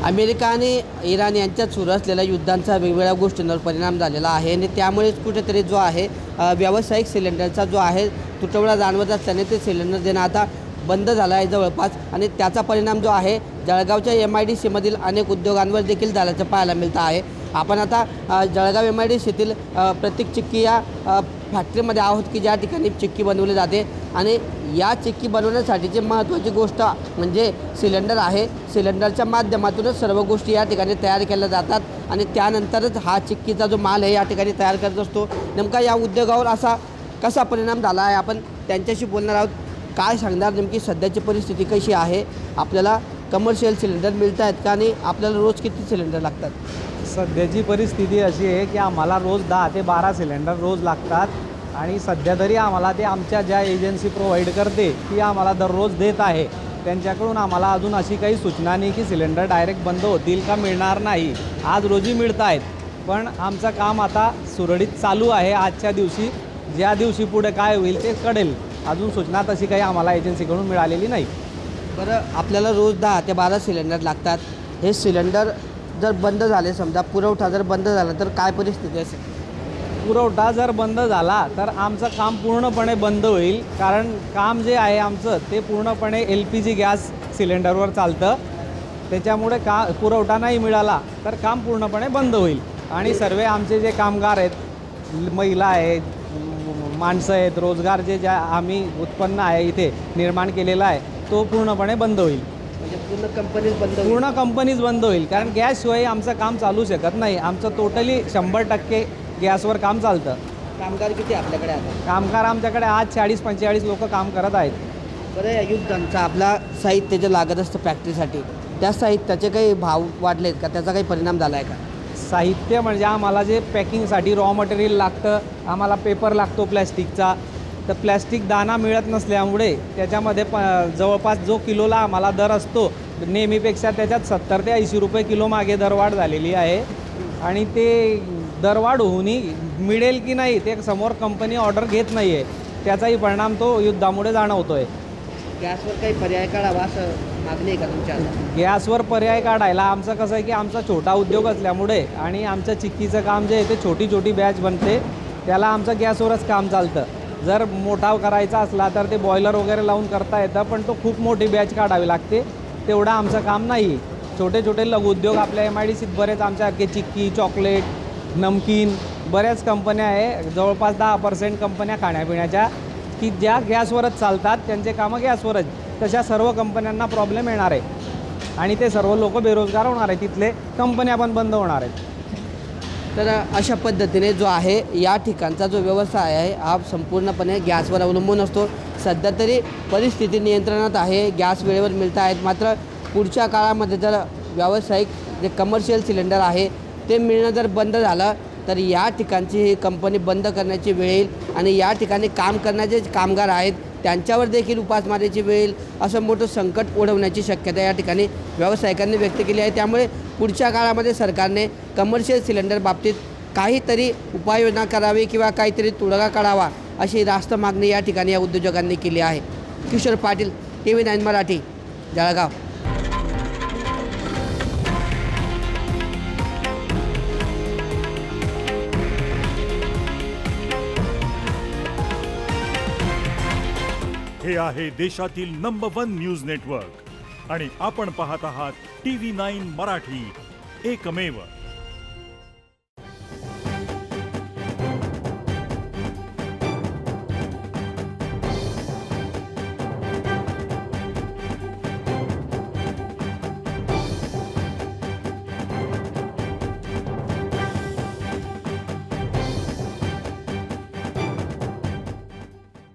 America आणि Iran यांच्यात सुरू असलेल्या युद्धांचा वेगवेगळ्या गोष्टींवर परिणाम झालेला आहे आणि त्यामुळेच कुठेतरी जो आहे व्यावसायिक सिलेंडरचा जो आहे तुटवडा जाणवत असल्याने ते सिलेंडर देणं आता बंद झालं आहे जवळपास आणि त्याचा परिणाम जो आहे जळगावच्या MIDCमधील अनेक उद्योगांवर देखील झाल्याचं पाहायला मिळतं आहे। आपण आता जळगाव MIDCतील प्रतीक चिक्की या फॅक्टरीमध्ये आहोत की ज्या ठिकाणी चिक्की बनवली जाते आणि या चिक्की बनवण्यासाठीची महत्त्वाची गोष्ट म्हणजे सिलेंडर आहे। सिलेंडरच्या माध्यमातूनच सर्व गोष्टी या ठिकाणी तयार केल्या जातात आणि त्यानंतरच हा चिक्कीचा जो माल आहे या ठिकाणी तयार करत असतो। नेमका या उद्योगावर असा कसा परिणाम झाला आहे आपण त्यांच्याशी बोलणार आहोत। काय सांगणार नेमकी सध्याची परिस्थिती कशी आहे, आपल्याला कमर्शियल सिलेंडर मिळत आहेत का आणि आपल्याला रोज किती सिलेंडर लागतात? सध्याची परिस्थिती अशी आहे की आम्हाला रोज 10 ते 12 सिलेंडर रोज लागतात आणि सध्या तरी आम्हाला ते आमच्या ज्या एजन्सी प्रोव्हाइड करते ती आम्हाला दररोज देत आहे। त्यांच्याकडून आम्हाला अजून अशी काही सूचना नाही की सिलेंडर डायरेक्ट बंद होतील का मिळणार नाही। आज रोजी मिळत आहेत पण आमचं काम आता सुरळीत चालू आहे आजच्या दिवशी। ज्या दिवशी पुढे काय होईल ते कळेल। अजून सूचना तशी काही आम्हाला एजन्सीकडून मिळालेली नाही। बरं, आपल्याला रोज 10 ते 12 सिलेंडर लागतात। हे सिलेंडर जर बंद झाले, समजा पुरवठा जर बंद झाला तर काय परिस्थिती असेल? पुरवठा जर बंद झाला तर आमचं काम पूर्णपणे बंद होईल, कारण काम जे आहे आमचं ते पूर्णपणे LPG गॅस सिलेंडरवर चालतं। त्याच्यामुळे पुरवठा नाही मिळाला तर काम पूर्णपणे बंद होईल आणि सर्व आमचे जे कामगार आहेत, महिला आहेत, माणसं आहेत, रोजगार ज्या आम्ही उत्पन्न आहे इथे निर्माण केलेला आहे तो पूर्णपणे बंद होईल। म्हणजे पूर्ण कंपनीच बंद होईल? पूर्ण कंपनीच बंद होईल, कारण गॅसशिवाय आमचं काम चालू शकत नाही। आमचं टोटली 100% गॅसवर काम चालतं। कामगार किती आपल्याकडे आता? कामगार आमच्याकडे आज 40-45 लोक काम करत आहेत। बरं, या युद्धांचा आपला साहित्य जे लागत असतं फॅक्टरीसाठी त्या साहित्याचे काही भाव वाढलेत का, त्याचा काही परिणाम झाला आहे का? साहित्य म्हणजे आम्हाला जे पॅकिंगसाठी रॉ मटेरियल लागतं, आम्हाला पेपर लागतो प्लॅस्टिकचा, तर प्लॅस्टिक दाना मिळत नसल्यामुळे त्याच्यामध्ये जवळपास जो किलोला आम्हाला दर असतो नेहमीपेक्षा त्याच्यात 70 ते 80 रुपये किलो मागे दरवाढ झालेली आहे आणि ते दरवाढ होऊनही मिळेल की नाही ते समोर कंपनी ऑर्डर घेत नाही आहे। त्याचाही परिणाम तो युद्धामुळे जाणवतो आहे। गॅसवर काही पर्याय काढावा असं मागणी आहे का तुमच्या? गॅसवर पर्याय काढायला आमचं कसं आहे की आमचा छोटा उद्योग असल्यामुळे आणि आमचं चिक्कीचं काम जे आहे ते छोटी बॅच बनते, त्याला आमचं गॅसवरच काम चालतं। जर मोठा करायचा असला तर ते बॉयलर वगैरे लावून करता येतं, पण तो खूप मोठी बॅच काढावी लागते, तेवढं आमचं काम नाही। छोटे लघु उद्योग आपल्या MIDCत बरेच आमच्यासारखे चिक्की, चॉकलेट, नमकीन बऱ्याच कंपन्या आहे, जवळपास 10% कंपन्या खाण्यापिण्याच्या की ज्या गॅसवरच चालतात, त्यांचे कामं गॅसवरच। तशा सर्व कंपन्यांना प्रॉब्लेम येणार आहे आणि ते सर्व लोक बेरोजगार होणार आहे, तिथले कंपन्या पण बंद होणार आहेत। तर अशा पद्धतीने जो आहे या ठिकाणचा जो व्यवसाय आहे हा संपूर्णपणे गॅसवर अवलंबून असतो। सध्या तरी परिस्थिती नियंत्रणात आहे, गॅस वेळेवर मिळत आहेत, मात्र पुढच्या काळामध्ये जर व्यावसायिक जे कमर्शियल सिलेंडर आहे ते मिळणं जर बंद झालं तर या ठिकाणची ही कंपनी बंद करण्याची वेळ येईल आणि या ठिकाणी काम करण्याचे कामगार आहेत त्यांच्यावर देखील उपासमारीची वेळ येईल, असं मोठं संकट ओढवण्याची शक्यता या ठिकाणी व्यावसायिकांनी व्यक्त केली आहे। त्यामुळे पुढच्या काळामध्ये सरकारने कमर्शियल सिलेंडर बाबतीत काहीतरी उपाययोजना करावी किंवा काहीतरी तोडगा काढावा अशी रास्त मागणी या ठिकाणी या उद्योजकांनी केली आहे। किशोर पाटील, TV9 मराठी, जळगाव। हे आहे देशातील नंबर 1 न्यूज नेटवर्क आणि आपण पाहत आहात TV9 मराठी, एकमेव।